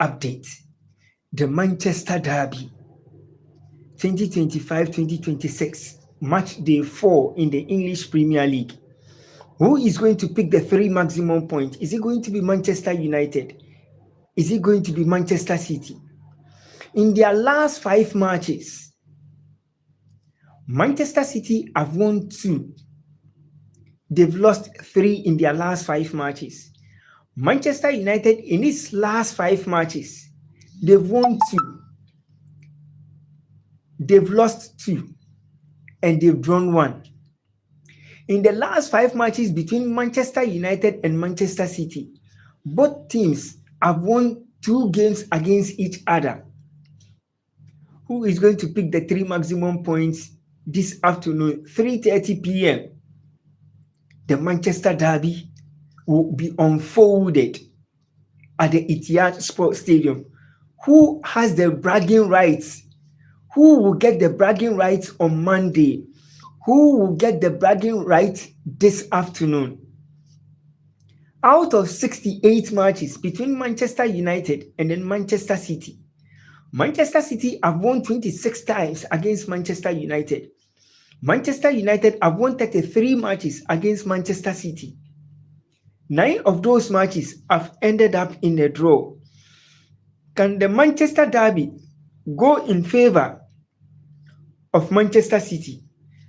update. The Manchester Derby 2025-2026, match day 4 in the English Premier League. Who is going to pick the 3 maximum points? Is it going to be Manchester United? Is it going to be Manchester City? In their last 5 matches, Manchester City have won 2. They've lost 3 in their last 5 matches. Manchester United, in its last 5 matches, they've won 2. They've lost 2. And they've drawn 1. In the last 5 matches between Manchester United and Manchester City, both teams have won 2 games against each other. Who is going to pick the 3 maximum points this afternoon, 3:30 p.m.? The Manchester Derby will be unfolded at the Etihad Sports Stadium. Who has the bragging rights? Who will get the bragging rights on Monday? Who will get the bragging rights this afternoon? Out of 68 matches between Manchester United and then Manchester City, Manchester City have won 26 times against Manchester United. Manchester United have won 33 matches against Manchester City. 9 of those matches have ended up in a draw. Can the Manchester Derby go in favor of Manchester City?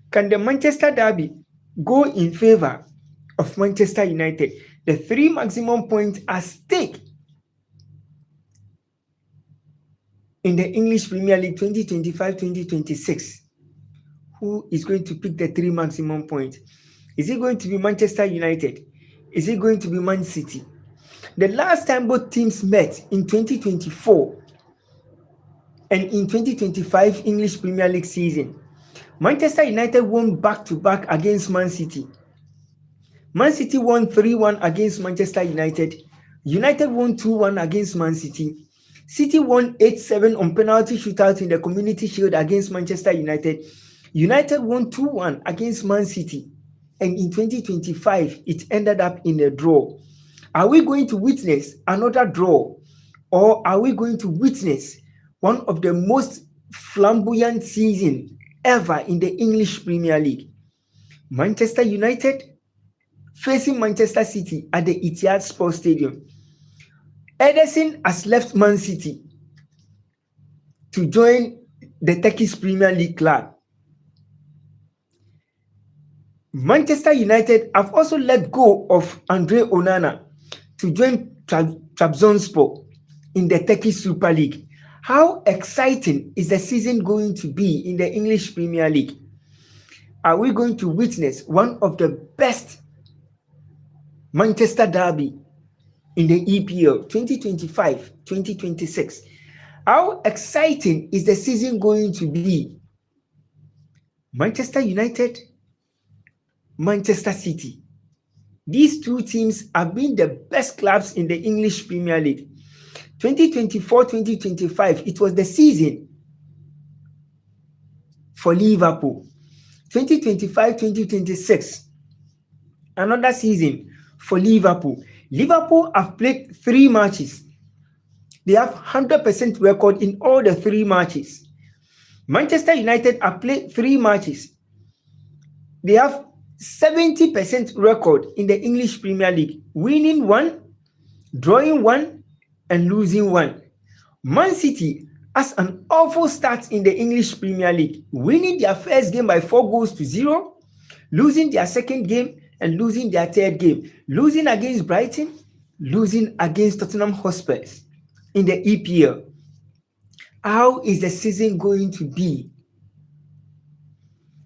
Can the Manchester Derby go in favor of Manchester United? The 3 maximum points at stake in the English Premier League 2025-2026. Who is going to pick the 3 maximum points? Is it going to be Manchester United? Is it going to be Man City? The last time both teams met in 2024 and in 2025 English Premier League season, Manchester United won back-to-back against Man City. Man City won 3-1 against Manchester United. United won 2-1 against Man City. City won 8-7 on penalty shootout in the Community Shield against Manchester United. United won 2-1 against Man City. And in 2025, it ended up in a draw. Are we going to witness another draw? Or are we going to witness one of the most flamboyant seasons ever in the English Premier League? Manchester United facing Manchester City at the Etihad Sports Stadium. Ederson has left Man City to join the Turkish Premier League club. Manchester United have also let go of Andre Onana to join Trabzonspor in the Turkish Super League. How exciting is the season going to be in the English Premier League? Are we going to witness one of the best Manchester Derby in the EPL 2025-2026? How exciting is the season going to be? Manchester United, Manchester City. These 2 teams have been the best clubs in the English Premier League. 2024-2025, it was the season for Liverpool. 2025-2026, another season for Liverpool. Liverpool have played 3 matches. They have 100% record in all the 3 matches. Manchester United have played 3 matches. They have 70% record in the English Premier League, winning 1, drawing 1, and losing 1. Man City has an awful start in the English Premier League, winning their first game by 4-0, losing their second game, and losing their third game, losing against Brighton, losing against Tottenham Hotspur in the EPL. How is the season going to be?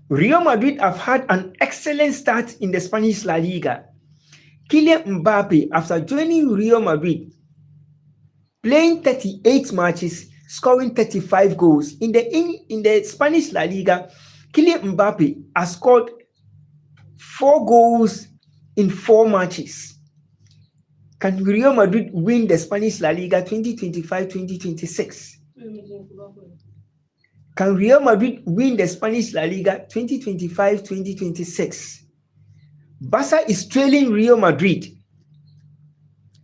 Real Madrid have had an excellent start in the Spanish La Liga. Kylian Mbappe, after joining Real Madrid, playing 38 matches, scoring 35 goals. In the Spanish La Liga, Kylian Mbappe has scored 4 goals in 4 matches. Can Real Madrid win the Spanish La Liga 2025-2026? Can Real Madrid win the Spanish La Liga 2025-2026? Barca is trailing Real Madrid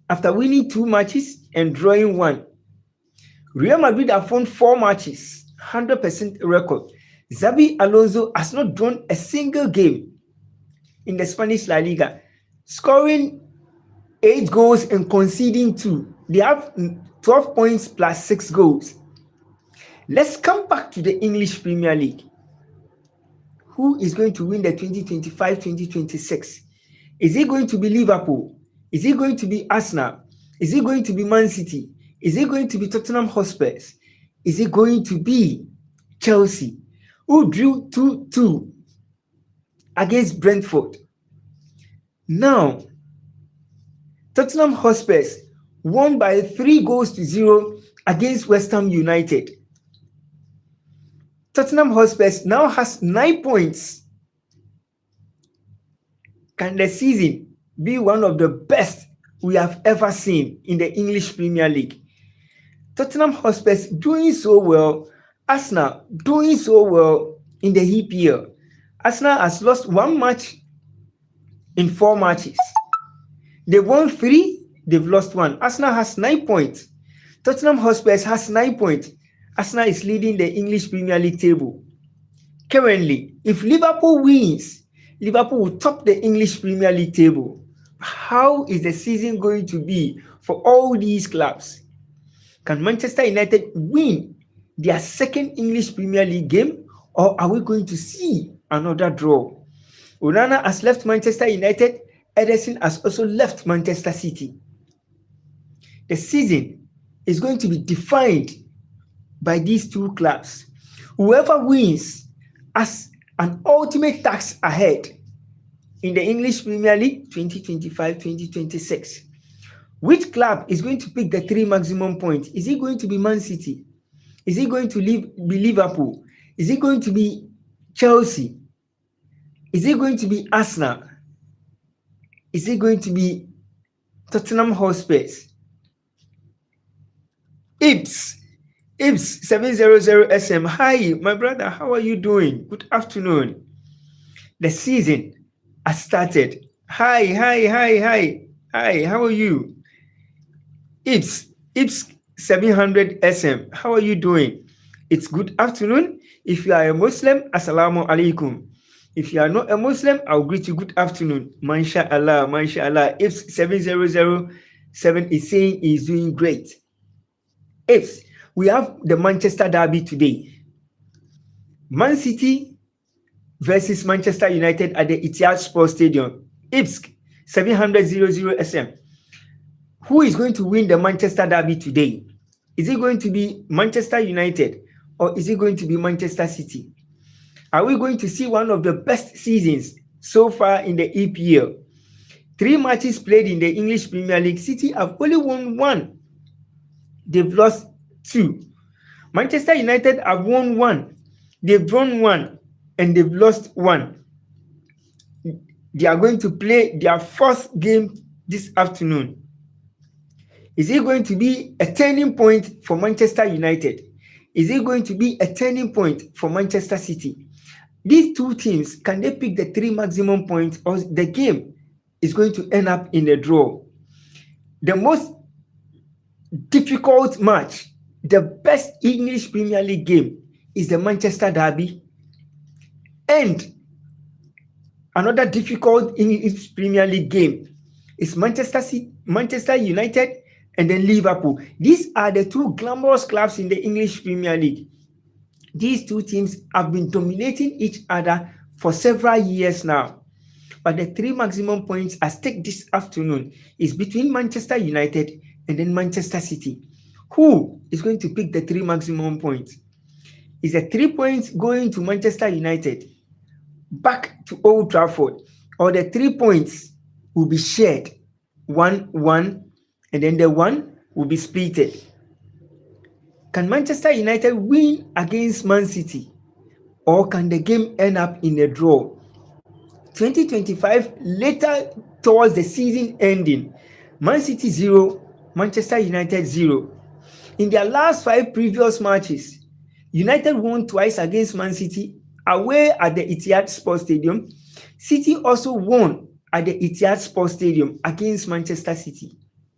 after winning 2 matches and drawing 1. Real Madrid have won 4 matches, 100% record. Xabi Alonso has not drawn a single game in the Spanish La Liga, scoring 8 goals and conceding 2. They have 12 points plus 6 goals. Let's come back to the English Premier League. Who is going to win the 2025-2026? Is it going to be Liverpool? Is it going to be Arsenal? Is it going to be Man City? Is it going to be Tottenham Hotspur? Is it going to be Chelsea, who drew 2-2 against Brentford? Now, Tottenham Hotspur won by 3-0 against West Ham United. Tottenham Hotspur now has 9 points. Can the season be one of the best we have ever seen in the English Premier League? Tottenham Hotspur doing so well. Arsenal doing so well in the EPL. Arsenal has lost 1 match in 4 matches. They've won 3, they've lost 1. Arsenal has 9 points. Tottenham Hotspur has 9 points. Arsenal is leading the English Premier League table. Currently, if Liverpool wins, Liverpool will top the English Premier League table. How is the season going to be for all these clubs? Can Manchester United win their second English Premier League game, or are we going to see another draw? Onana has left Manchester United. Ederson has also left Manchester City. The season is going to be defined by these 2 clubs. Whoever wins has an ultimate task ahead in the English Premier League 2025-2026. Which club is going to pick the 3 maximum points? Is it going to be Man City? Is it going to be Liverpool? Is it going to be Chelsea? Is it going to be Arsenal? Is it going to be Tottenham Hotspur? Ibs 700 SM. Hi, my brother. How are you doing? Good afternoon. The season has started. Hi. How are you? Ibs 700 SM. How are you doing? It's good afternoon. If you are a Muslim, Assalamu alaikum. If you are not a Muslim, I'll greet you good afternoon. MashaAllah. Ibs 7007 is saying he's doing great. Ibs, we have the Manchester Derby today. Man City versus Manchester United at the Etihad Sports Stadium. Ibs 700 SM. Who is going to win the Manchester Derby today? Is it going to be Manchester United, or is it going to be Manchester City? Are we going to see one of the best seasons so far in the EPL? 3 matches played in the English Premier League. City have only won 1. They've lost 2. Manchester United have won 1. They've drawn 1 and they've lost 1. They are going to play their 4th game this afternoon. Is it going to be a turning point for Manchester United? Is it going to be a turning point for Manchester City? These 2 teams, can they pick the 3 maximum points, or the game is going to end up in a draw? The most difficult match, the best English Premier League game, is the Manchester Derby. And another difficult English Premier League game is Manchester United and then Liverpool. These are the 2 glamorous clubs in the English Premier League. These 2 teams have been dominating each other for several years now. But the 3 maximum points at stake this afternoon is between Manchester United and then Manchester City. Who is going to pick the 3 maximum points? Is the 3 points going to Manchester United back to Old Trafford, or the 3 points will be shared 1-1, and then the 1 will be splitted? Can Manchester United win against Man City, or can the game end up in a draw? 2025, later towards the season ending, Man City 0, Manchester United 0. In their last 5 previous matches, United won twice against Man City away at the Etihad Sports Stadium. City also won at the Etihad Sports Stadium against Manchester City.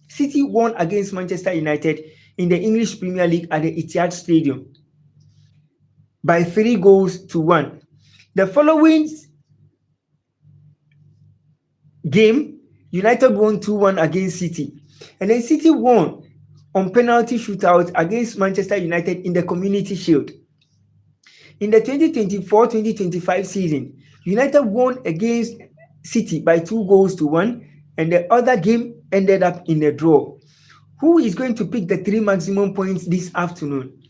City won against Manchester United. in the English Premier League at the Etihad Stadium by 3-1. The following game, United won 2-1 against City. And then City won on penalty shootout against Manchester United in the Community Shield. In the 2024-2025 season, United won against City by 2-1, and the other game ended up in a draw. Who is going to pick the 3 maximum points this afternoon?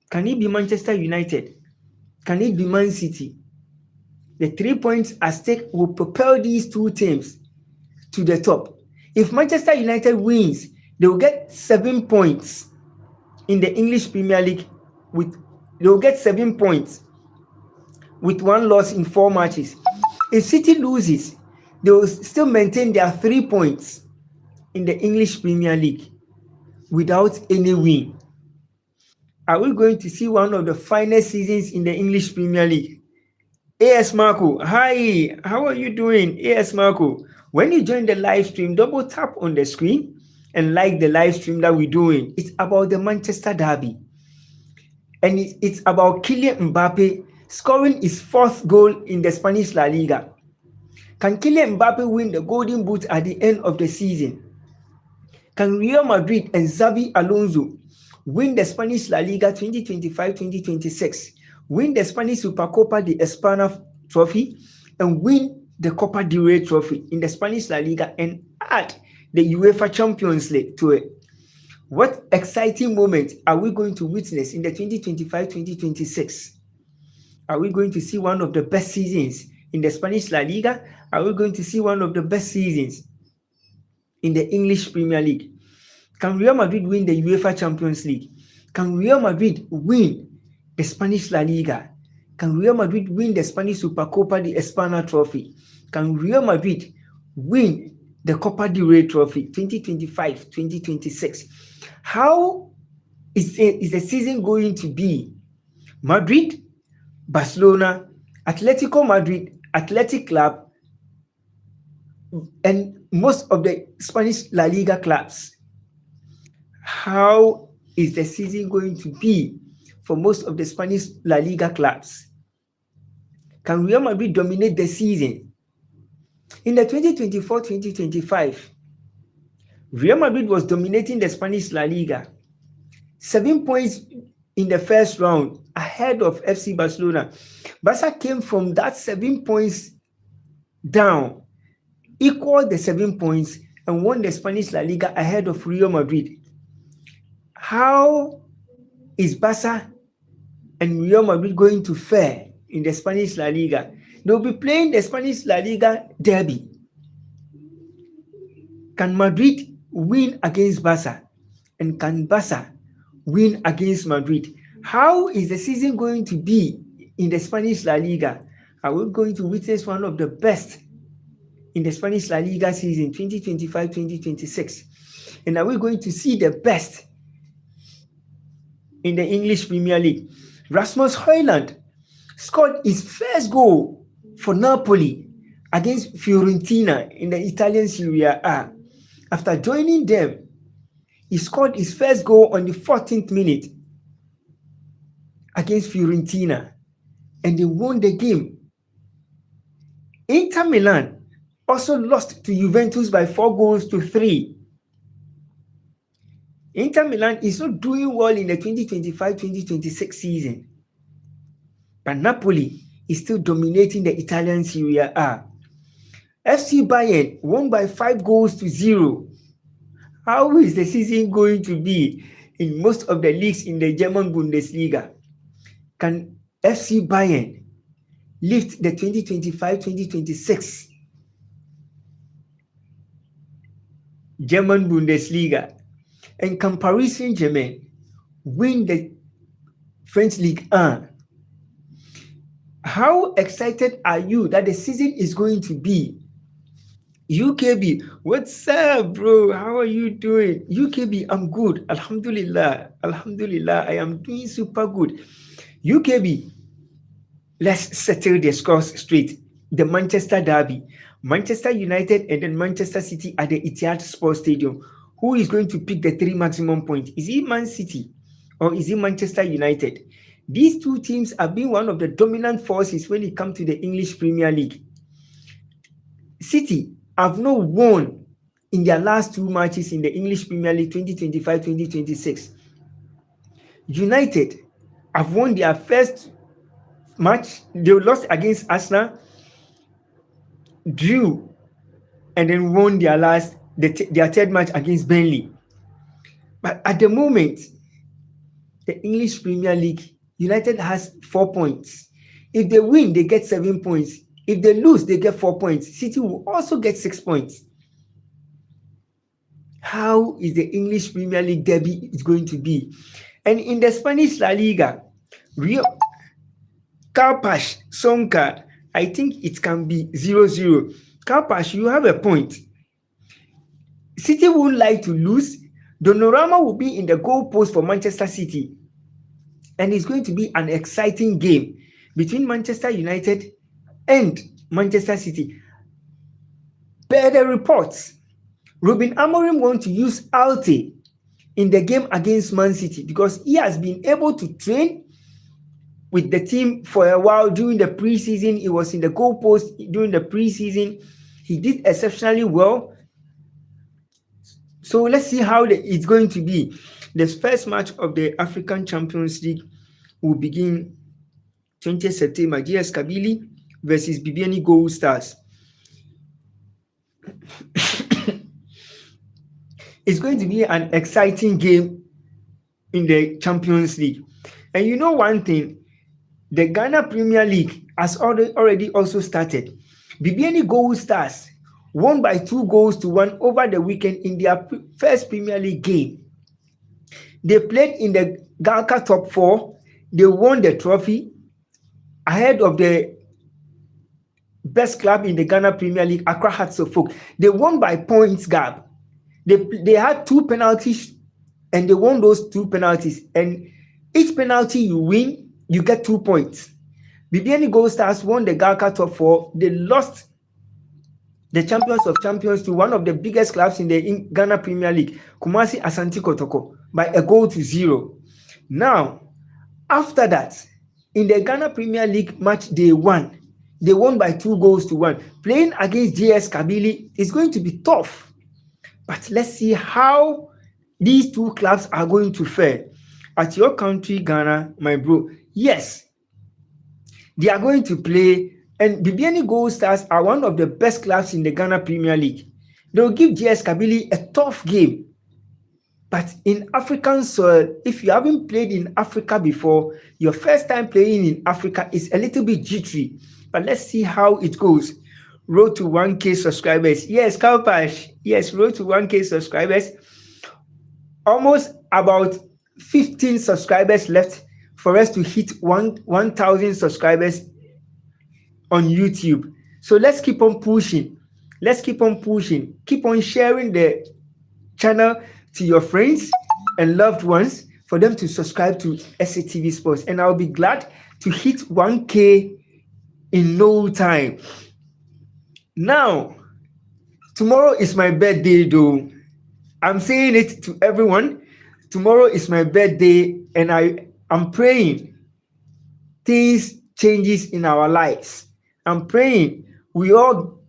Can it be Manchester United? Can it be Man City? The 3 points at stake will propel these two teams to the top. If Manchester United wins, they will get 7 points in the English Premier League. They will get 7 points with 1 loss in 4 matches. If City loses, they will still maintain their 3 points in the English Premier League without any win. Are we going to see one of the finest seasons in the English Premier League? AS Marco, hi, how are you doing? AS Marco, when you join the live stream, double tap on the screen and like the live stream that we're doing. It's about the Manchester Derby. And it's about Kylian Mbappe scoring his 4th goal in the Spanish La Liga. Can Kylian Mbappe win the Golden Boot at the end of the season? Can Real Madrid and Xabi Alonso win the Spanish La Liga 2025-2026, win the Spanish Supercopa de España trophy, and win the Copa del Rey trophy in the Spanish La Liga and add the UEFA Champions League to it? What exciting moment are we going to witness in the 2025-2026? Are we going to see one of the best seasons in the Spanish La Liga? Are we going to see one of the best seasons in the English Premier League? Can Real Madrid win the UEFA Champions League? Can Real Madrid win the Spanish La Liga? Can Real Madrid win the Spanish Supercopa de España trophy? Can Real Madrid win the Copa del Rey trophy 2025-2026? How is the season going to be? Madrid, Barcelona, Atletico Madrid, Athletic Club, and most of the Spanish La Liga clubs. How is the season going to be for most of the Spanish La Liga clubs? Can Real Madrid dominate the season? In the 2024-2025, Real Madrid was dominating the Spanish La Liga. 7 points in the first round ahead of FC Barcelona. Barca came from that 7 points down, equaled the 7 points, and won the Spanish La Liga ahead of Real Madrid. How is Barca and Real Madrid going to fare in the Spanish La Liga? They'll be playing the Spanish La Liga derby. Can Madrid win against Barca? And can Barca win against Madrid? How is the season going to be in the Spanish La Liga? Are we going to witness one of the best in the Spanish La Liga season 2025-2026? And are we going to see the best in the English Premier League? Rasmus Højlund scored his first goal for Napoli against Fiorentina in the Italian Serie A. After joining them, he scored his first goal on the 14th minute against Fiorentina, and they won the game. Inter Milan also lost to Juventus by 4-3. Inter Milan is not doing well in the 2025-2026 season, but Napoli is still dominating the Italian Serie A. FC Bayern won by 5-0. How is the season going to be in most of the leagues in the German Bundesliga? Can FC Bayern lift the 2025-2026 German Bundesliga? And can Paris Saint-Germain win the French Ligue 1? How excited are you that the season is going to be? UKB, what's up, bro? How are you doing? UKB, I'm good. Alhamdulillah. Alhamdulillah, I am doing super good. UKB, let's settle the scores straight. The Manchester Derby, Manchester United and then Manchester City at the Etihad Sports Stadium. who is going to pick the 3 maximum points? Is it Man City or is it Manchester United? These two teams have been one of the dominant forces when it comes to the English Premier League. City have not won in their last 2 matches in the English Premier League 2025-2026. United have won their first match. They lost against Arsenal, drew, and then won their third match against Burnley. But at the moment, the English Premier League, United has 4 points. If they win, they get 7 points. If they lose, they get 4 points. City will also get 6 points. How is the English Premier League derby is going to be? And in the Spanish La Liga, Real Carpash, Sonka, I think it can be 0-0. Carpash, you have a point. City would like to lose. Donnarumma will be in the goalpost for Manchester City. And it's going to be an exciting game between Manchester United and Manchester City. Per the reports, Ruben Amorim wants to use Alte in the game against Man City because he has been able to train with the team for a while during the preseason. He was in the goalpost during the preseason. He did exceptionally well. So let's see how it's going to be. The first match of the African Champions League will begin 20th September. GS Kabylie versus Bibiani Gold Stars. It's going to be an exciting game in the Champions League. And you know one thing, the Ghana Premier League has already also started. Bibiani Gold Stars won by 2-1 over the weekend in their first Premier League game. They played in the Galka Top 4. They won the trophy ahead of the best club in the Ghana Premier League, Accra Hearts of Oak. They won by points gap. They had 2 penalties and they won those 2 penalties. And each penalty you win, you get 2 points. Bibiani Gold Stars won the Galka Top 4. They lost the champions of champions to one of the biggest clubs in the Ghana Premier League, Kumasi Asante Kotoko, by 1-0. Now, after that, in the Ghana Premier League match day 1, they won by 2-1. Playing against GS Kabylie is going to be tough. But let's see how these 2 clubs are going to fare. At your country, Ghana, my bro, yes, they are going to play. And Bibiani Gold Stars are one of the best clubs in the Ghana Premier League. They'll give GS Kabylie a tough game. But in African soil, if you haven't played in Africa before, your first time playing in Africa is a little bit jittery. But let's see how it goes. Road to 1K subscribers. Yes, Kalpash. Yes, road to 1K subscribers. Almost about 15 subscribers left for us to hit 1,000 subscribers on YouTube. So let's keep on pushing. Let's keep on pushing. Keep on sharing the channel to your friends and loved ones for them to subscribe to SATV Sports. And I'll be glad to hit 1K in no time. Now, tomorrow is my birthday though. I'm saying it to everyone. Tomorrow is my birthday and I'm praying things changes in our lives. I'm praying we will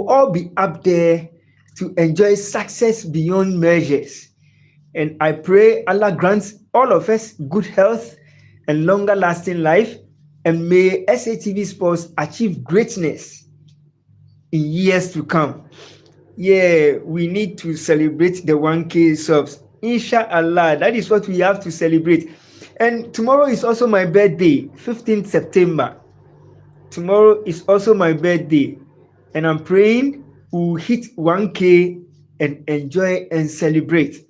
all be up there to enjoy success beyond measures. And I pray Allah grants all of us good health and longer lasting life. And may SATV Sports achieve greatness in years to come. Yeah, we need to celebrate the 1K subs. Inshallah, that is what we have to celebrate. And tomorrow is also my birthday, 15th September. Tomorrow is also my birthday. And I'm praying we'll hit 1K and enjoy and celebrate.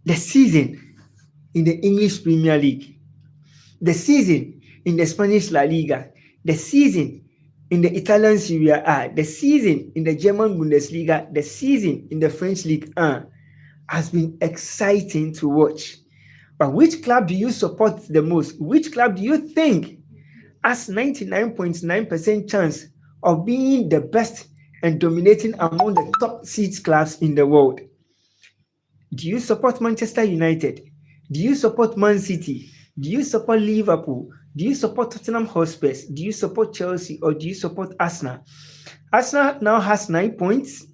The season in the English Premier League, the season in the Spanish La Liga, the season in the Italian Serie A, the season in the German Bundesliga, the season in the French Ligue 1 has been exciting to watch. But which club do you support the most? Which club do you think has 99.9% chance of being the best and dominating among the top six clubs in the world. Do you support Manchester United? Do you support Man City? Do you support Liverpool? Do you support Tottenham Hotspur? Do you support Chelsea or do you support Arsenal? Arsenal now has 9 points.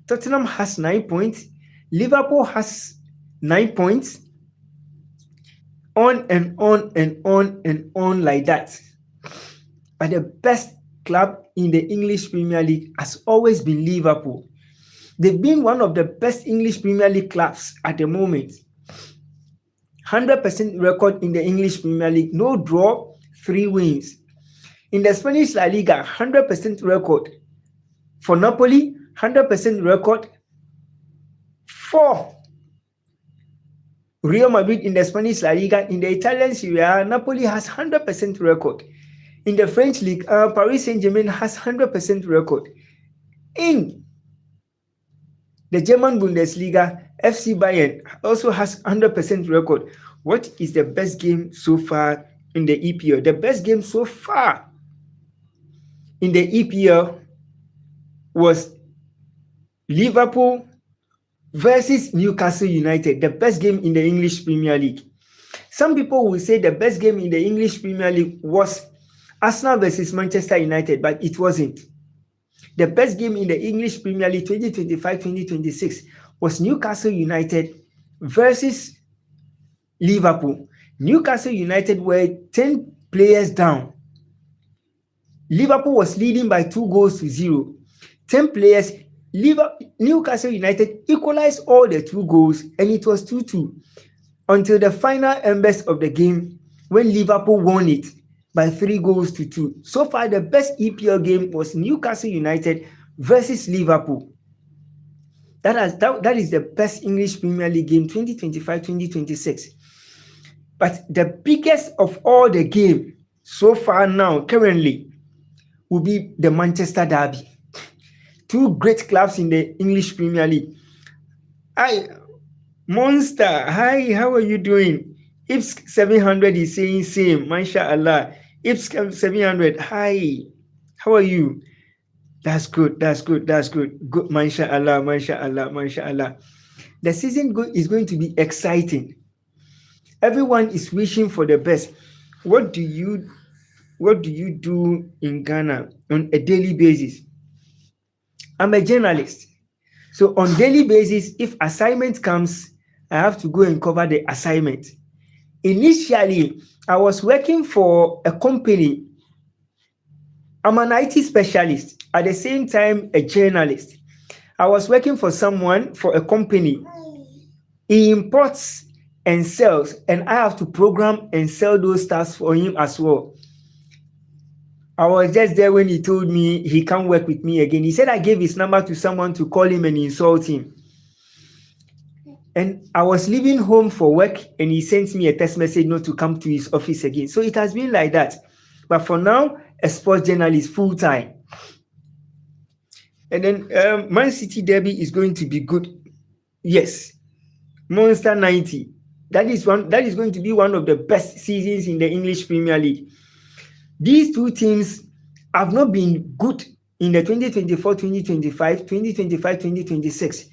Tottenham has 9 points. Liverpool has 9 points. On and on and on and on like that. But the best club in the English Premier League has always been Liverpool. They've been one of the best English Premier League clubs at the moment. 100% record in the English Premier League, no draw, 3 wins. In the Spanish La Liga, 100% record. For Napoli, 100% record. For Real Madrid in the Spanish La Liga, in the Italian Serie A, Napoli has 100% record. In the French League, Paris Saint-Germain has 100% record. In the German Bundesliga, FC Bayern also has 100% record. What is the best game so far in the EPL? The best game so far in the EPL was Liverpool versus Newcastle United, the best game in the English Premier League. Some people will say the best game in the English Premier League was Arsenal versus Manchester United, but it wasn't. The best game in the English Premier League 2025-2026 was Newcastle United versus Liverpool. Newcastle United were 10 players down. Liverpool was leading by 2-0. 10 players. Newcastle United equalized all the 2 goals and it was 2-2 until the final embers of the game when Liverpool won it by 3-2. So far, the best EPL game was Newcastle United versus Liverpool. That is the best English Premier League game 2025-2026. But the biggest of all the game so far now, currently, will be the Manchester Derby. 2 great clubs in the English Premier League. Hi, Monster. Hi, how are you doing? Ips 700 is saying same. MashaAllah. Ips 700. Hi, how are you? That's good. Good. MashaAllah. The season is going to be exciting. Everyone is wishing for the best. What do you do in Ghana on a daily basis? I'm a journalist. So on daily basis, if assignment comes, I have to go and cover the assignment. Initially, I was working for a company. I'm an IT specialist, at the same time a journalist. I was working for a company. He imports and sells, and I have to program and sell those stuff for him as well. I was just there when he told me he can't work with me again. He said I gave his number to someone to call him and insult him. And I was leaving home for work and he sent me a text message not to come to his office again. So it has been like that. But for now, a sports journalist full time. And then Man City derby is going to be good. Yes. Monster 90. That is going to be one of the best seasons in the English Premier League. These 2 teams have not been good in the 2024-2025, 2025-2026.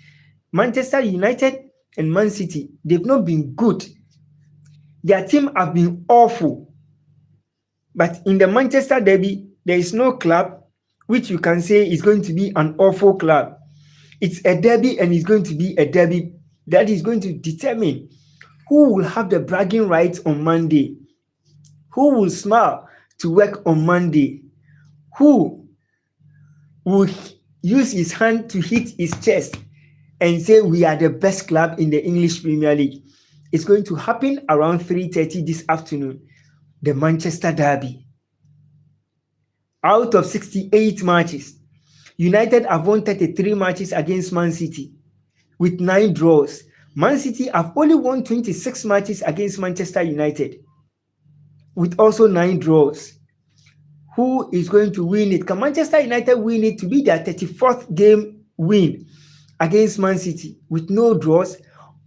Manchester United and Man City, they've not been good. Their team have been awful. But in the Manchester derby, there is no club which you can say is going to be an awful club. It's a derby and it's going to be a derby that is going to determine who will have the bragging rights on Monday, who will smile to work on Monday, who will use his hand to hit his chest and say we are the best club in the English Premier League. It's going to happen around 3:30 this afternoon, the Manchester Derby. Out of 68 matches, United have won 33 matches against Man City with 9 draws. Man City have only won 26 matches against Manchester United with also 9 draws. Who is going to win it? Can Manchester United win it to be their 34th game win against Man City with no draws?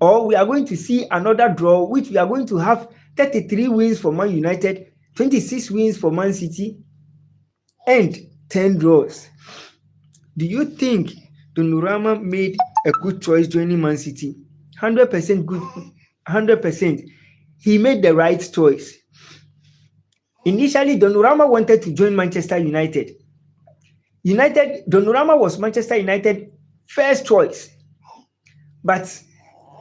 Or we are going to see another draw, which we are going to have 33 wins for Man United, 26 wins for Man City, and 10 draws. Do you think Donnarumma made a good choice joining Man City? 100% good, 100%. He made the right choice. Initially, Donnarumma wanted to join Manchester United. Donnarumma was Manchester United first choice. But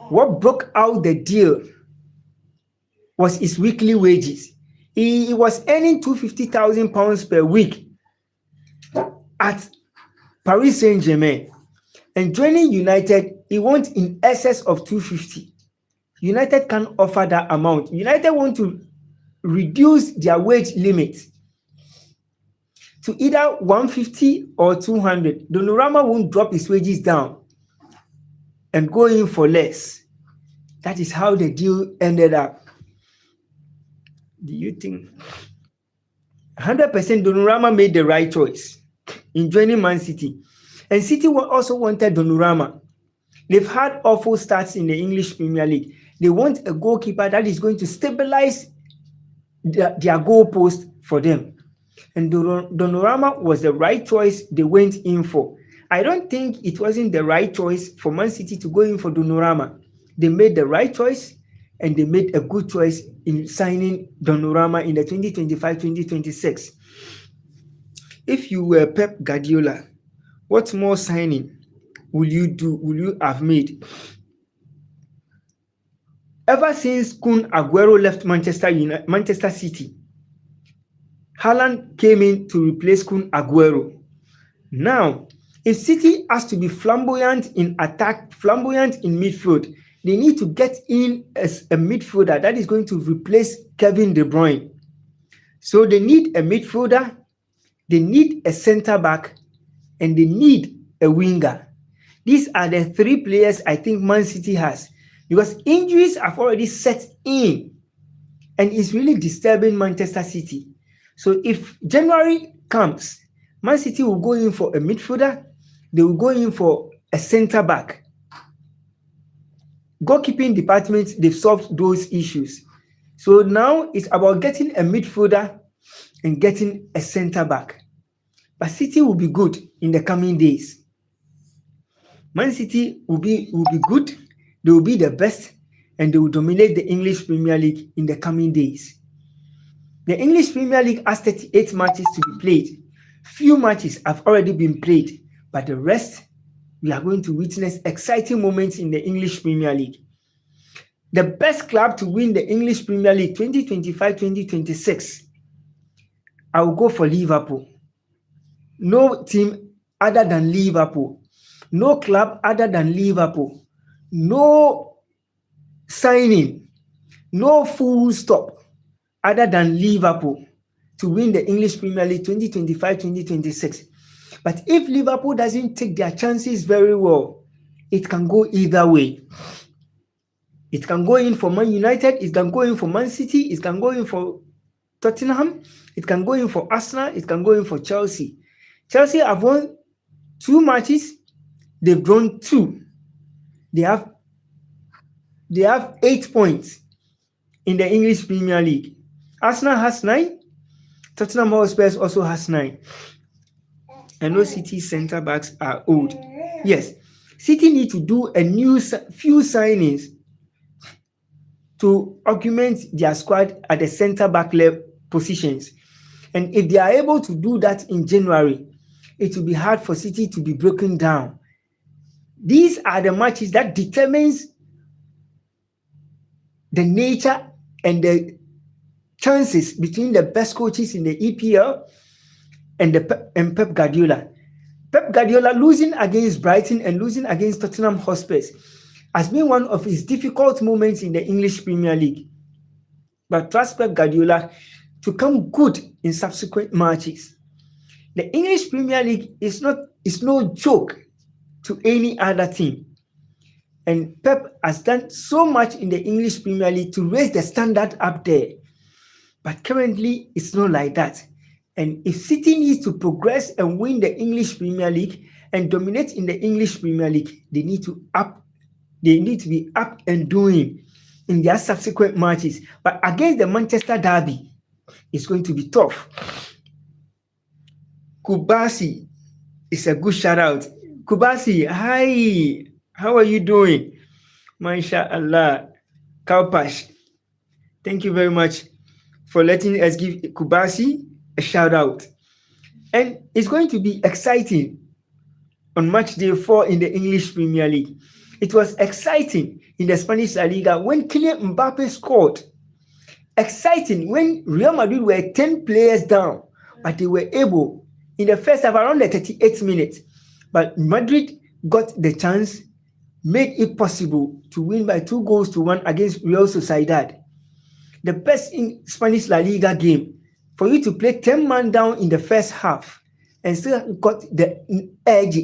what broke out the deal was his weekly wages. He was earning £250,000 per week at Paris Saint-Germain. And joining United, he wants in excess of 250. United can't offer that amount. United want to reduce their wage limit to either 150 or 200. Donnarumma won't drop his wages down and go in for less. That is how the deal ended up. Do you think 100% Donnarumma made the right choice in joining Man City? And City also wanted Donnarumma. They've had awful starts in the English Premier League. They want a goalkeeper that is going to stabilize their goal post for them. And Donnarumma was the right choice they went in for. I don't think it wasn't the right choice for Man City to go in for Donnarumma. They made the right choice, and they made a good choice in signing Donnarumma in the 2025-2026. If you were Pep Guardiola, what more signing will you have made? Ever since Kun Aguero left Manchester City, Haaland came in to replace Kun Aguero. Now, if City has to be flamboyant in attack, flamboyant in midfield, they need to get in as a midfielder that is going to replace Kevin De Bruyne. So they need a midfielder, they need a centre back, and they need a winger. These are the three players I think Man City has, because injuries have already set in and it's really disturbing Manchester City. So if January comes, Man City will go in for a midfielder, they will go in for a centre back. Goalkeeping department, they've solved those issues. So now it's about getting a midfielder and getting a centre back. But City will be good in the coming days. Man City will be good, they will be the best, and they will dominate the English Premier League in the coming days. The English Premier League has 38 matches to be played. Few matches have already been played, but the rest, we are going to witness exciting moments in the English Premier League. The best club to win the English Premier League 2025-2026, I will go for Liverpool. No team other than Liverpool. No club other than Liverpool. No signing. No full stop other than Liverpool to win the English Premier League 2025-2026. But if Liverpool doesn't take their chances very well, it can go either way. It can go in for Man United, it can go in for Man City, it can go in for Tottenham, it can go in for Arsenal, it can go in for Chelsea. Chelsea have won 2 matches, they've drawn 2. They have 8 points in the English Premier League. Arsenal has 9, Tottenham Hotspur also has 9. I know City centre backs are old. Yes, City need to do a few signings to augment their squad at the centre back level positions. And if they are able to do that in January, it will be hard for City to be broken down. These are the matches that determines the nature and the chances between the best coaches in the EPL and Pep Guardiola. Pep Guardiola losing against Brighton and losing against Tottenham Hotspur has been one of his difficult moments in the English Premier League. But trust Pep Guardiola to come good in subsequent matches. The English Premier League is no joke to any other team. And Pep has done so much in the English Premier League to raise the standard up there. But currently, it's not like that. And if City needs to progress and win the English Premier League and dominate in the English Premier League, they need to be up and doing in their subsequent matches. But against the Manchester Derby, it's going to be tough. Kubasi It's a good shout out. Kubasi, hi. How are you doing? MashaAllah. Kalpash, thank you very much for letting us give Kubasi a shout out. And it's going to be exciting on match day 4 in the English Premier League. It was exciting in the Spanish La Liga when Kylian Mbappe scored. Exciting when Real Madrid were 10 players down, but they were able in the first half around the 38th minute. But Madrid got the chance, made it possible to win by 2-1 against Real Sociedad. The best in Spanish La Liga game for you to play 10 man down in the first half and still got the edge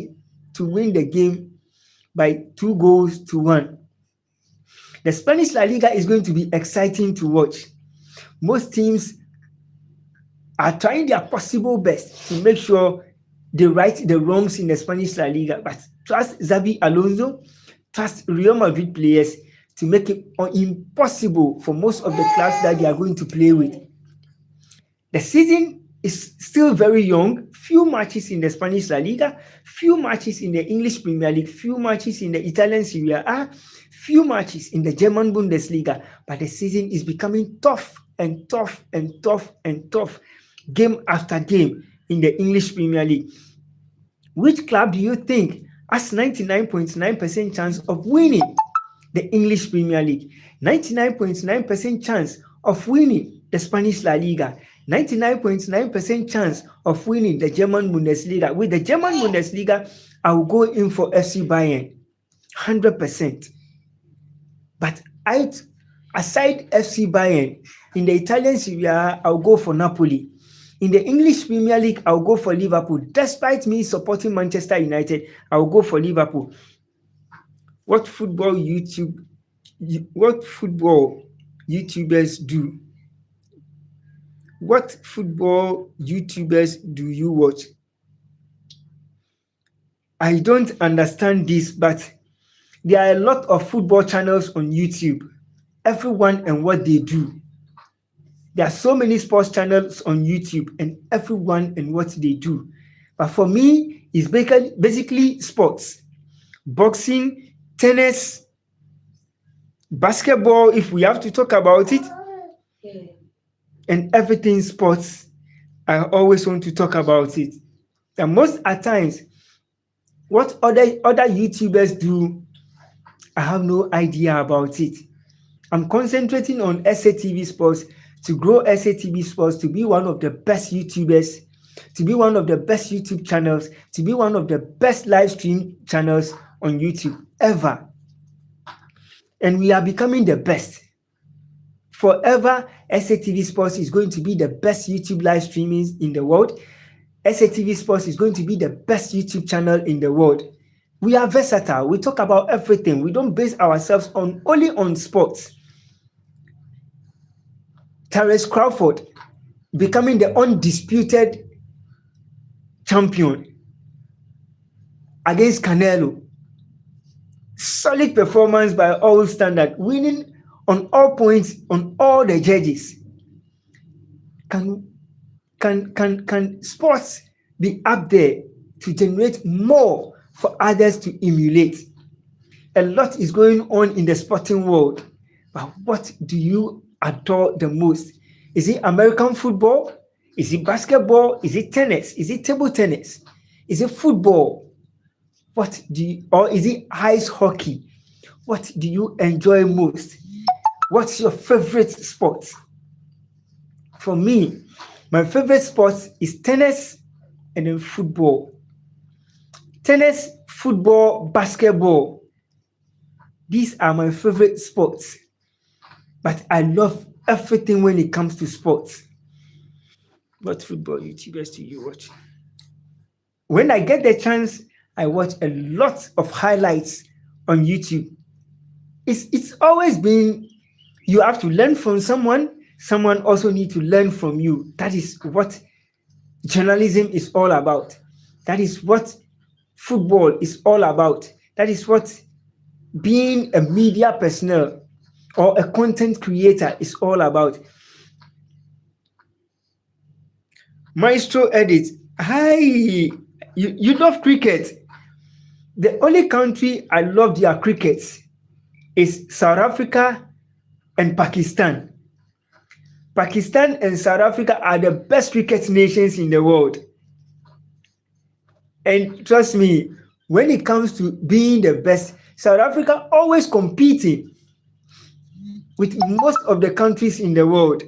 to win the game by 2-1. The Spanish La Liga is going to be exciting to watch. Most teams are trying their possible best to make sure they right the wrongs in the Spanish La Liga, but trust Xabi Alonso, trust Real Madrid players to make it impossible for most of the clubs that they are going to play with. The season is still very young. Few matches in the Spanish La Liga, few matches in the English Premier League, few matches in the Italian Serie A, few matches in the German Bundesliga. But the season is becoming tough and tough and tough and tough, game after game in the English Premier League. Which club do you think has 99.9% chance of winning the English Premier League? 99.9% chance of winning the Spanish La Liga, 99.9% chance of winning the German Bundesliga. With the German Bundesliga, I will go in for FC Bayern, 100%. But aside FC Bayern, in the Italian Serie A, I'll go for Napoli. In the English Premier League, I'll go for Liverpool. Despite me supporting Manchester United, I'll go for Liverpool. What football YouTubers do? What football YouTubers do you watch? I don't understand this, but there are a lot of football channels on YouTube. Everyone and what they do. There are so many sports channels on YouTube and everyone and what they do. But for me, it's basically sports. Boxing, tennis, basketball, if we have to talk about it, and everything sports. I always want to talk about it. And most at times, what other YouTubers do, I have no idea about it. I'm concentrating on SATV Sports to grow SATV Sports to be one of the best YouTubers, to be one of the best YouTube channels, to be one of the best live stream channels on YouTube ever. And we are becoming the best. Forever, SATV Sports is going to be the best YouTube live streaming in the world. SATV Sports is going to be the best YouTube channel in the world. We are versatile. We talk about everything. We don't base ourselves only on sports. Terence Crawford becoming the undisputed champion against Canelo. Solid performance by all standard, winning on all points on all the judges. Can sports be up there to generate more for others to emulate? A lot is going on in the sporting world, but what do you adore the most? Is it American football? Is it basketball? Is it tennis? Is it table tennis? Is it football? Or is it ice hockey? What do you enjoy most? What's your favorite sport? For me, my favorite sport is tennis and then football. Tennis, football, basketball. These are my favorite sports. But I love everything when it comes to sports. What football YouTubers do you watch? When I get the chance, I watch a lot of highlights on YouTube. It's always been, you have to learn from someone also needs to learn from you. That is what journalism is all about. That is what football is all about. That is what being a media personnel or a content creator is all about. Maestro Edit, hi, You love cricket. The only country I love their cricket is South Africa and Pakistan. Pakistan and South Africa are the best cricket nations in the world. And trust me, when it comes to being the best, South Africa always competing with most of the countries in the world.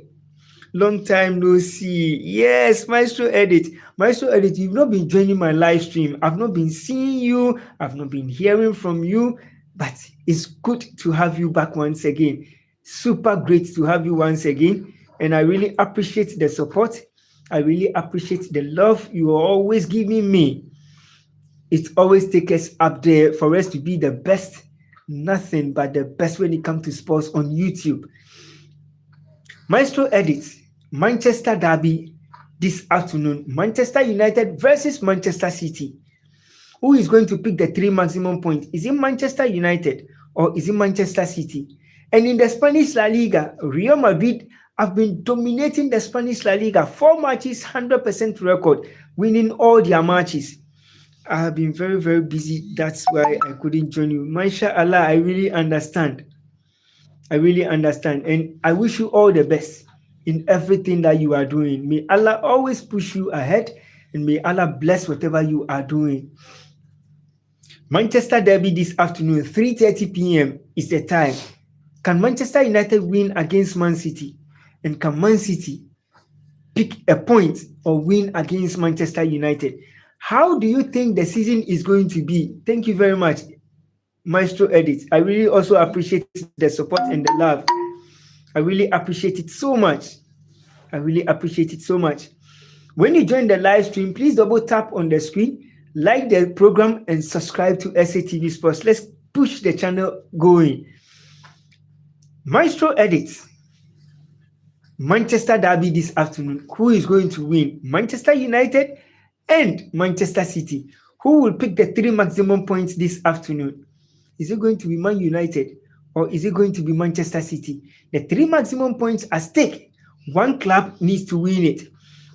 Long time no see. Yes, Maestro Edit. Maestro Edit, you've not been joining my live stream. I've not been seeing you. I've not been hearing from you. But it's good to have you back once again. Super great to have you once again. And I really appreciate the support. I really appreciate the love you are always giving me. It always takes us up there for us to be the best. Nothing but the best when it comes to sports on YouTube. Maestro edits Manchester Derby this afternoon. Manchester United versus Manchester City. Who is going to pick the 3 maximum points? Is it Manchester United or is it Manchester City? And in the Spanish La Liga, Real Madrid have been dominating the Spanish La Liga. 4 matches, 100% record, winning all their matches. I have been very, very busy. That's why I couldn't join you. MashaAllah, I really understand. I really understand. And I wish you all the best in everything that you are doing. May Allah always push you ahead and may Allah bless whatever you are doing. Manchester Derby this afternoon, 3:30 p.m. is the time. Can Manchester United win against Man City? And can Man City pick a point or win against Manchester United? How do you think the season is going to be? Thank you very much, Maestro Edit. I really also appreciate the support and the love. I really appreciate it so much. I really appreciate it so much. When you join the live stream, please double tap on the screen, like the program, and subscribe to SATV Sports. Let's push the channel going. Maestro edits Manchester Derby this afternoon. Who is going to win? Manchester United and Manchester City. Who will pick the 3 maximum points this afternoon? Is it going to be Man United or is it going to be Manchester City? The 3 maximum points at stake. One club needs to win it.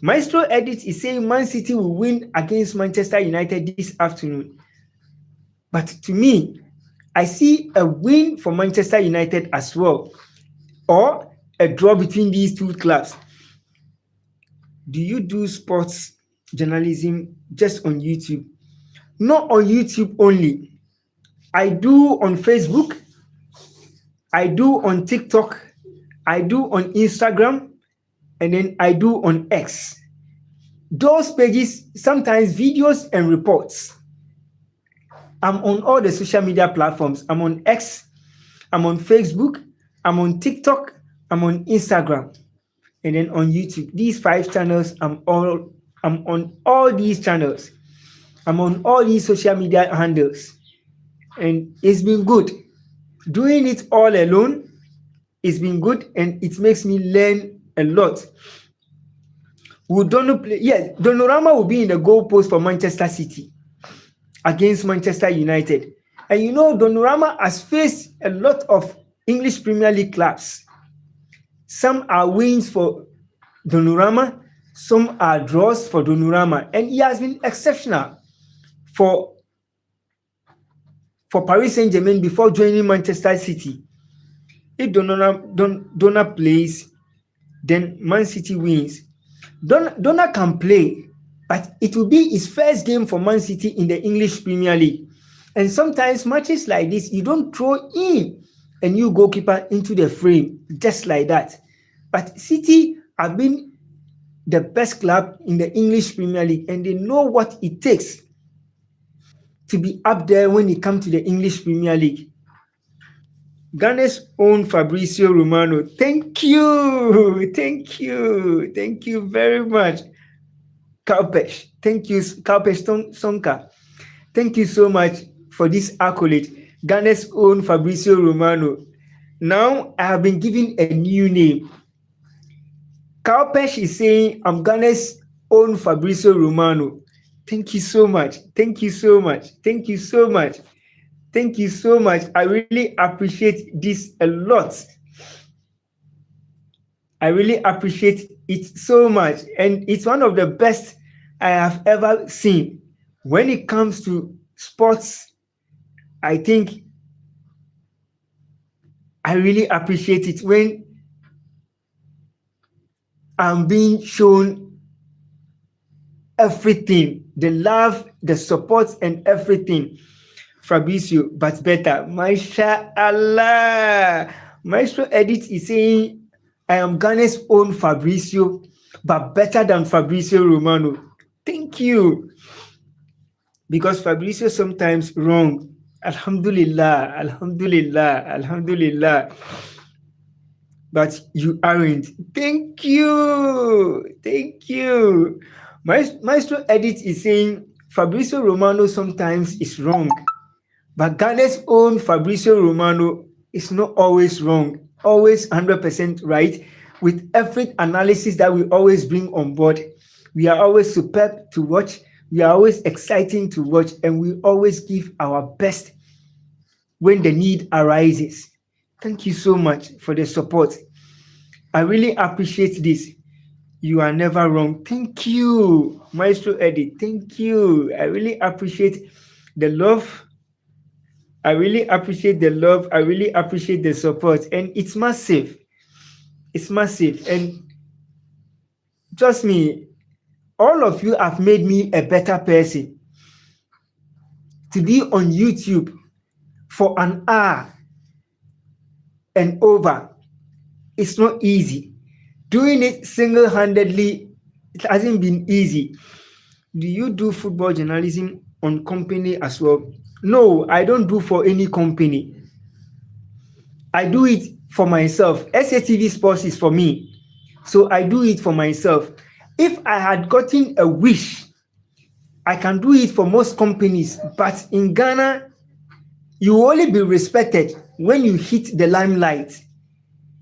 Maestro Edit is saying Man City will win against Manchester United this afternoon. But to me, I see a win for Manchester United as well, or a draw between these 2 clubs. Do you do sports journalism just on YouTube? Not on YouTube only. I do on Facebook, I do on TikTok, I do on Instagram, and then I do on X. Those pages, sometimes videos and reports. I'm on all the social media platforms. I'm on X, I'm on Facebook, I'm on TikTok, I'm on Instagram, and then on YouTube. These 5 channels, I'm on all these channels. I'm on all these social media handles. And it's been good. Doing it all alone, it's been good and it makes me learn a lot. Will Dono play? Yes, Donorama will be in the goalpost for Manchester City against Manchester United. And you know, Donorama has faced a lot of English Premier League clubs. Some are wins for Donorama, some are draws for Donorama, and he has been exceptional for Paris Saint-Germain before joining Manchester City. If Donna plays, then Man City wins. Donna can play, but it will be his first game for Man City in the English Premier League. And sometimes matches like this, you don't throw in a new goalkeeper into the frame just like that. But City have been the best club in the English Premier League, and they know what it takes to be up there when it comes to the English Premier League. Ghana's own Fabrizio Romano. Thank you. Thank you. Thank you very much. Kalpesh. Thank you, Kalpesh Sonka. Thank you so much for this accolade. Ghana's own Fabrizio Romano. Now I have been given a new name. Kalpesh is saying I'm Ghana's own Fabrizio Romano. Thank you so much. Thank you so much. Thank you so much. Thank you so much. I really appreciate this a lot. I really appreciate it so much. And it's one of the best I have ever seen. When it comes to sports, I think I really appreciate it when I'm being shown everything, the love, the support, and everything. Fabricio, but better. Masha Allah. Maestro Edit is saying, I am Ghana's own Fabricio, but better than Fabricio Romano. Thank you. Because Fabricio sometimes wrong. Alhamdulillah, Alhamdulillah, Alhamdulillah. But you aren't. Thank you. Thank you. Maestro Edit is saying Fabrizio Romano sometimes is wrong, but Ghana's own Fabrizio Romano is not always wrong, always 100% right. With every analysis that we always bring on board, we are always superb to watch, we are always exciting to watch, and we always give our best when the need arises. Thank you so much for the support. I really appreciate this. You are never wrong. Thank you, Maestro Eddie. Thank you. I really appreciate the love. I really appreciate the love. I really appreciate the support. And it's massive. It's massive. And trust me, all of you have made me a better person. To be on YouTube for an hour and over, it's not easy. Doing it single-handedly, it hasn't been easy. Do you do football journalism on company as well? No, I don't do for any company. I do it for myself. SATV Sports is for me. So I do it for myself. If I had gotten a wish, I can do it for most companies. But in Ghana, you will only be respected when you hit the limelight.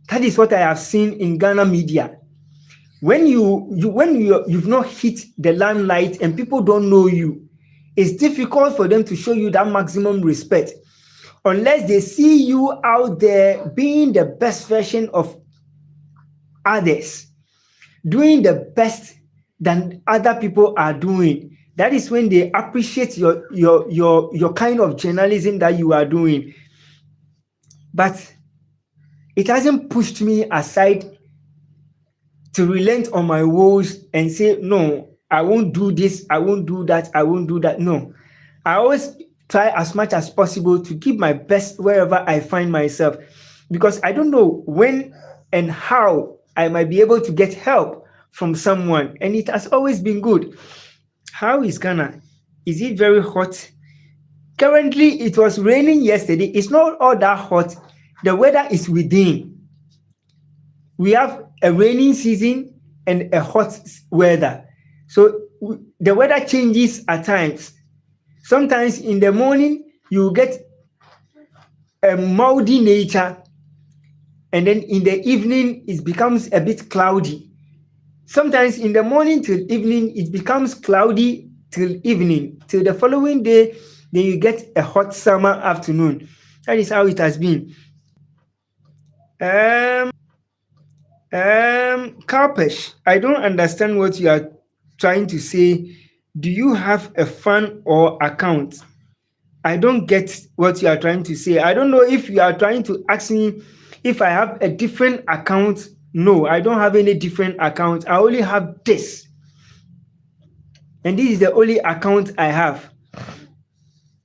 That is what I have seen in Ghana media. When you've not hit the limelight and people don't know you, it's difficult for them to show you that maximum respect unless they see you out there being the best version of others, doing the best than other people are doing. That is when they appreciate your kind of journalism that you are doing. But it hasn't pushed me aside to relent on my woes and say, no, I won't do this, I won't do that, I won't do that. No. I always try as much as possible to give my best wherever I find myself, because I don't know when and how I might be able to get help from someone. And it has always been good. How is Ghana? Is it very hot? Currently, it was raining yesterday. It's not all that hot. The weather is within. We have a rainy season and a hot weather. So the weather changes at times. Sometimes in the morning, you get a mouldy nature, and then in the evening, it becomes a bit cloudy. Sometimes in the morning till evening, it becomes cloudy till evening. Till the following day, then you get a hot summer afternoon. That is how it has been. Karpesh, I don't understand what you are trying to say. Do you have a fan or account? I don't get what you are trying to say. I don't know if you are trying to ask me if I have a different account. No, I don't have any different account. I only have this. And this is the only account I have.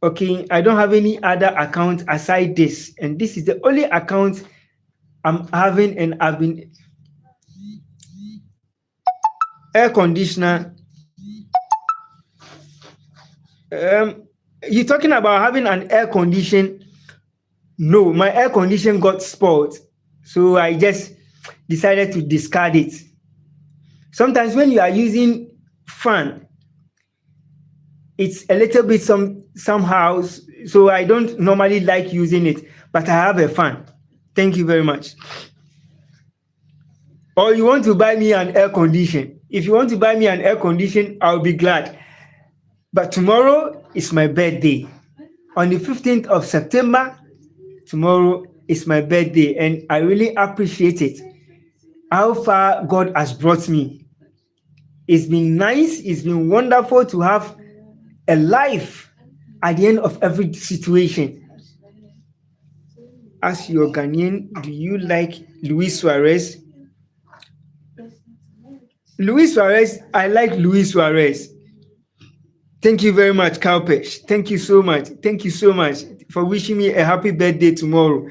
Okay, I don't have any other account aside this. And this is the only account I'm having, and I've been air conditioner. You're talking about having an air condition? No, my air condition got spoiled, so I just decided to discard it. Sometimes when you are using fan, it's a little bit somehow, so I don't normally like using it, but I have a fan. Thank you very much. Or you want to buy me an air condition? If you want to buy me an air condition, I'll be glad. But tomorrow is my birthday. On the 15th of September, tomorrow is my birthday, and I really appreciate it. How far God has brought me. It's been nice, it's been wonderful to have a life at the end of every situation. As your Ghanaian, do you like Luis Suarez? Luis Suarez, I like Luis Suarez. Thank you very much, Kalpesh. Thank you so much. Thank you so much for wishing me a happy birthday tomorrow.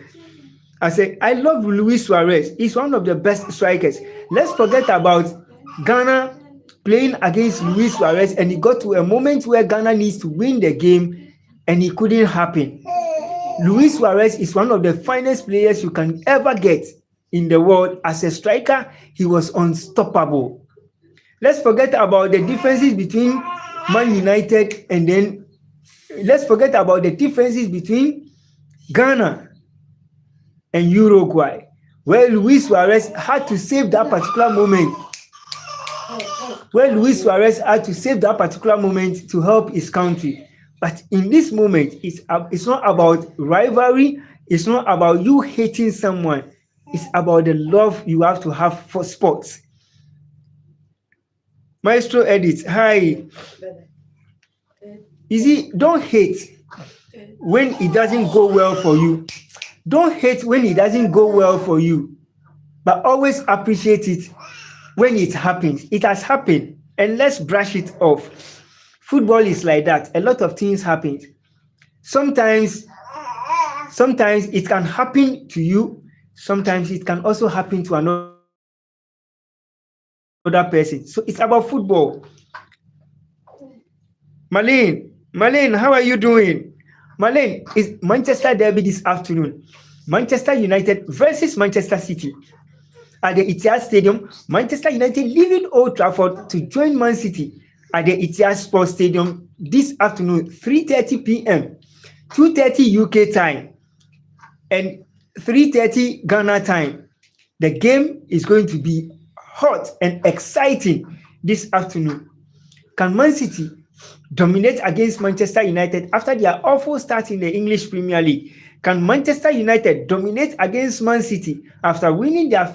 I say, I love Luis Suarez. He's one of the best strikers. Let's forget about Ghana playing against Luis Suarez, and it got to a moment where Ghana needs to win the game, and it couldn't happen. Luis Suarez is one of the finest players you can ever get in the world. As a striker, he was unstoppable. Let's forget about the differences between Man United and then let's forget about the differences between Ghana and Uruguay, where Luis Suarez had to save that particular moment. To help his country. But in this moment, it's not about rivalry. It's not about you hating someone. It's about the love you have to have for sports. Maestro Edith, hi. You see, don't hate when it doesn't go well for you. Don't hate when it doesn't go well for you, but always appreciate it when it happens. It has happened, and let's brush it off. Football is like that. A lot of things happen. Sometimes it can happen to you. Sometimes it can also happen to another person. So it's about football. Marlene, how are you doing? Marlene, is Manchester Derby this afternoon. Manchester United versus Manchester City. At the Etihad Stadium, Manchester United leaving Old Trafford to join Man City at the Etihad Sports Stadium this afternoon, 3:30 p.m., 2:30 UK time, and 3:30 Ghana time. The game is going to be hot and exciting this afternoon. Can Man City dominate against Manchester United after their awful start in the English Premier League? Can Manchester United dominate against Man City after winning their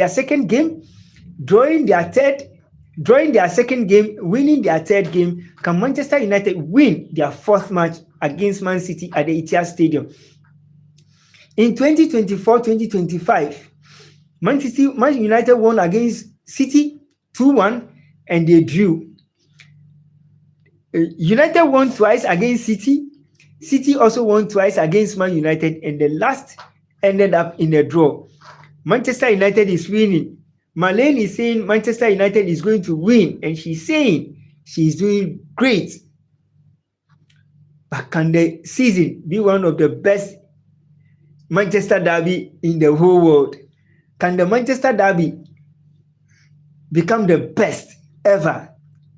second game, drawing their second game, winning their third game? Can Manchester United win their fourth match against Man City at the Etihad Stadium? In 2024-2025, Man United won against City 2-1 and they drew. United won twice against City. City also won twice against Man United, and the last ended up in a draw. Manchester United is winning. Marlene is saying Manchester United is going to win, and she's saying she's doing great. But can the season be one of the best Manchester Derby in the whole world? Can the Manchester Derby become the best ever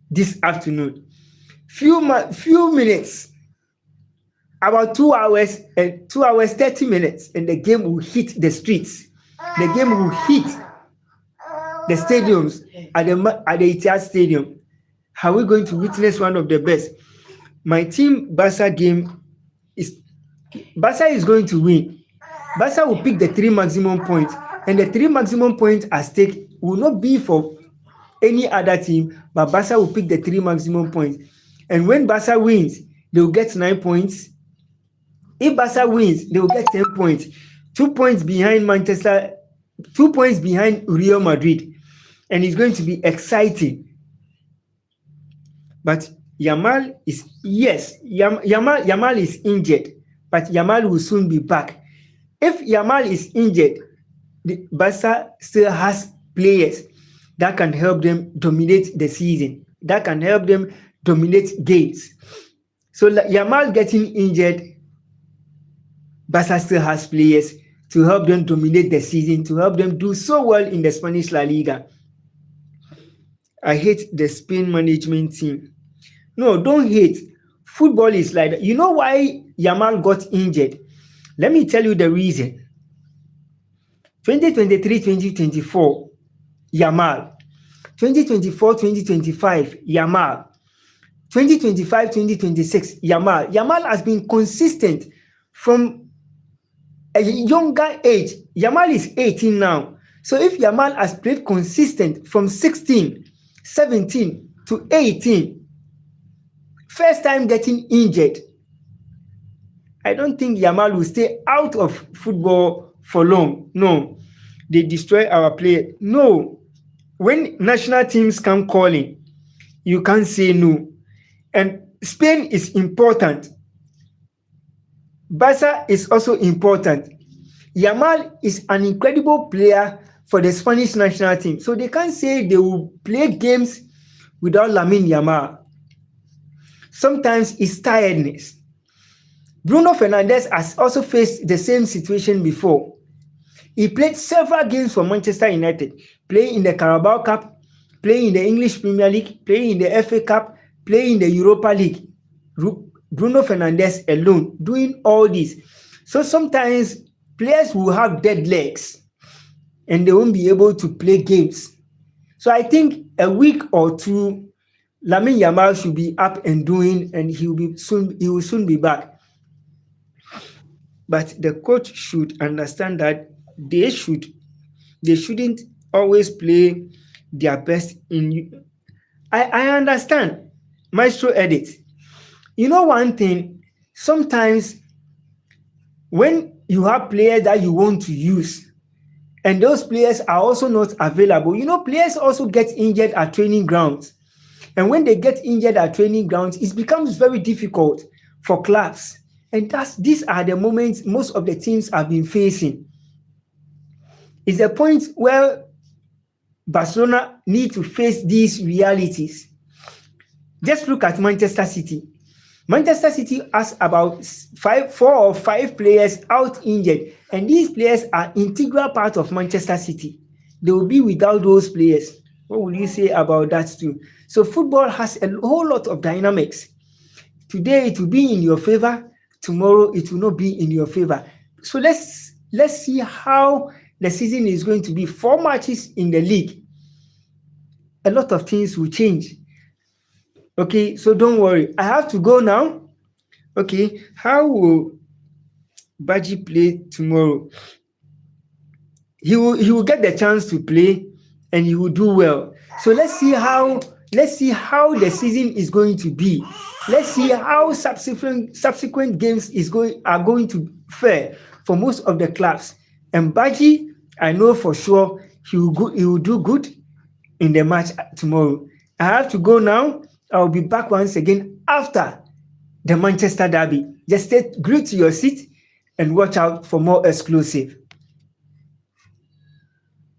this afternoon? Few minutes, about 2 hours 30 minutes, and the game will hit the streets. The game will hit the stadiums at the Etihad Stadium. Are we going to witness one of the best? My team Barca is going to win. Barca will pick the 3 maximum points, and the 3 maximum points at stake will not be for any other team, but Barca will pick the 3 maximum points. And when Barca wins, they will get 9 points. If Barca wins, they will get 10 points. 2 points behind Manchester, 2 points behind Real Madrid. And it's going to be exciting. But Yamal is injured, but Yamal will soon be back. If Yamal is injured, the Barca still has players that can help them dominate the season, that can help them dominate games. So Yamal getting injured, Barca still has players to help them dominate the season, to help them do so well in the Spanish La Liga. I hate the Spain management team. No, don't hate. Football is like that. You know why Yamal got injured? Let me tell you the reason. 2023-2024, Yamal. 2024-2025, Yamal. 2025-2026, Yamal. Yamal has been consistent from a younger age. Yamal is 18 now. So if Yamal has played consistent from 16, 17 to 18, first time getting injured. I don't think Yamal will stay out of football for long. No, they destroy our player. No, when national teams come calling, you can't say no. And Spain is important. Barca is also important. Yamal is an incredible player for the Spanish national team. So they can't say they will play games without Lamine Yamal. Sometimes it's tiredness. Bruno Fernandes has also faced the same situation before. He played several games for Manchester United, playing in the Carabao Cup, playing in the English Premier League, playing in the FA Cup, playing in the Europa League. Bruno Fernandes alone doing all this. So sometimes players will have dead legs and they won't be able to play games. So I think a week or two, Lamine Yamal should be up and doing, and he will soon be back. But the coach should understand that they shouldn't always play their best in. I understand, Maestro Edit. You know one thing, sometimes when you have players that you want to use and those players are also not available, players also get injured at training grounds. And when they get injured at training grounds, it becomes very difficult for clubs. And these are the moments most of the teams have been facing. It's a point where Barcelona need to face these realities. Just look at Manchester City. Manchester City has about 4 or 5 players out injured, and these players are integral part of Manchester City. They will be without those players. What would you say about that too? So football has a whole lot of dynamics. Today it will be in your favor, tomorrow it will not be in your favor. So let's see how the season is going to be. 4 matches in the league. A lot of things will change. Okay, so don't worry. I have to go now. Okay, how will Baji play tomorrow? He will get the chance to play and he will do well. So let's see how the season is going to be. Let's see how subsequent games are going to fare for most of the clubs. And Baji, I know for sure he will do good in the match tomorrow. I have to go now. I'll be back once again after the Manchester derby. Just stay glued to your seat and watch out for more exclusive.